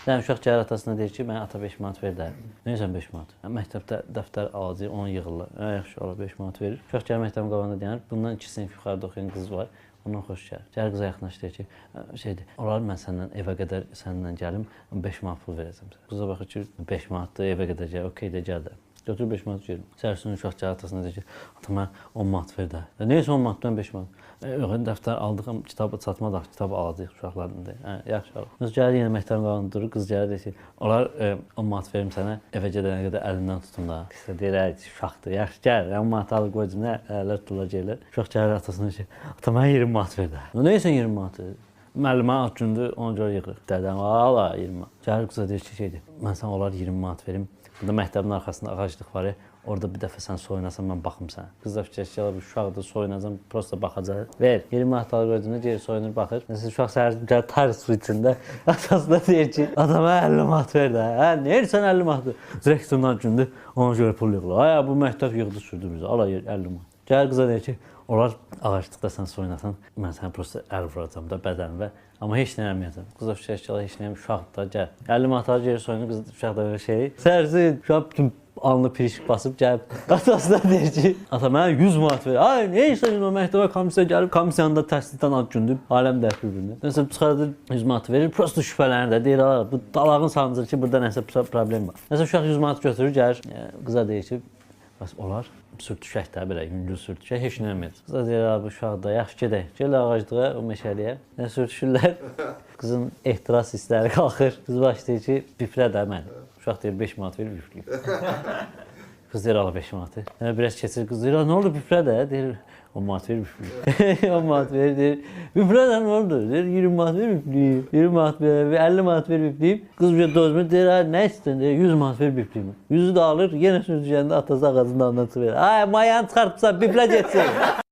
Yəni uşaq gəlir atasına deyir ki, mənə ata 5 manat ver də. Nəyəsən 5 manat? Məktəbdə dəftər alacaq, onu yığırlar. Yaxşı olar 5 manat verir. Uşaq gəlir məktəbin qabağında deyir, bundan 2 sinif yuxarıda oxuyan qız var. Ondan xoş gəlir. Gəlir qıza yaxınlaşır deyir ki, şeydir, olar mən səndən evə qədər səndən gəlim, 5 manat pul verəcəm sənə. Qıza baxır ki, 5 manatdır, evə qədər gəl, okey də gəl də. Götür 5 manat verir. Səhərsin uşaq gəlir atasına deyir ki, ata mənə 10 manat ver də. Nəyəsə 10 manatdan 5 manat? Yox, dəftər aldığım kitabı çatmadaq, kitabı alacaq uşaqlardan deyir. Yaxşı olar. Qız gəlir yenə məktəbin qabağında durur, qız gəlir deyir ki, olar 10 manat verim sənə, evə gedənə qədər əlindən tutun da. Qız deyir, uşaqdır, yaxşı gəl, 10 manat alıb qoyacam, nə əllər tutulacaq gəlir. Uşaq gəlir atasına deyir ki, ata mənə 20 manat ver də. Nəyəsən 20 manatı? Müəllimə ad gündür, ona görə yığırıq. Dədəm, ala 20 manat. Gəlir qıza deyir ki, şeydir, mən sənə olar 20 manat verim. Burada məktəbin arxasında ağaclıq var. Orada bir dəfə sən soyunasan, mən baxım sənə. Qız da fikirləşir, uşaqdır, soyunacam, prosta baxacaq. Ver, 20 manat alır qoyduğunda deyir, soyunur, baxır. Nəsə uşaq səhər gəlir tar su içində. Atasına deyir ki, adama 50 manat ver də. Hə, nə edirsən 50 manatı? Direktorun gündür, ona görə pul yığılır. Ay, bu məktəb yığdı, sürdü bizə. Ala 50 manat. Gəlir qıza deyir ki, olar ağaclıqda sən soyunasan, mən sənə prosta əl vuracam da bədənimə. Amma heç nə eləməyəcəm. Qız da fikirləşir, heç nə eləməyəcəm, uşaqdır da, gəl. 50 manat alır, geri soyunur, qız uşaq da böyle şey. Səhərsi uşaq bütün alnı pirişik basıb gəlib atasına deyir ki, ata mənə 100 manat ver. Ay, nə işin o məktəbə komissiya gəlib, komissiyanın da tərslikdən ad gündür, aləm dərk bir-birinə. Nəsə çıxardır 100 manat verir, prosta şübhələnir də, deyir, bu dalağın sancır ki, burada nəsə problem var. Nəsə uşaq 100 manat götürür, gəlir, qıza deyir ki, bəs olar, sürtüşək də belə, yüngül sürtüşək, heç nə eləməyəcək. Qıza deyir, bu uşaq da, yaxşı gedək, gəl ağaclığa, o meşəliyə. Nə sürtüşürlər, qızın ehtiras hissləri qalxır. Qız başlayır ki, biflə də mən. Uşaq deyir, 5 manat verir, bifləyim. Qız deyir, ala 5 manatı. Biraz keçir, qız deyir, nə oldu biflə də? Deyir, 10 manat verir, bifləyim. 10 manat verir, deyir, biflə də nə oldu? Deyir, 20 manat verir, bifləyim. 20 manat verir, 50 manat verir, bifləyim. Qız bir dözmür, deyir, nə istəyir? Deyir, 100 manat verir, bifləyim. 100'ü də alır, yenə sürtüşəndə atası ağacının dalından çıxır. Ay, mayanı çıxartmışsan, biflə getsin.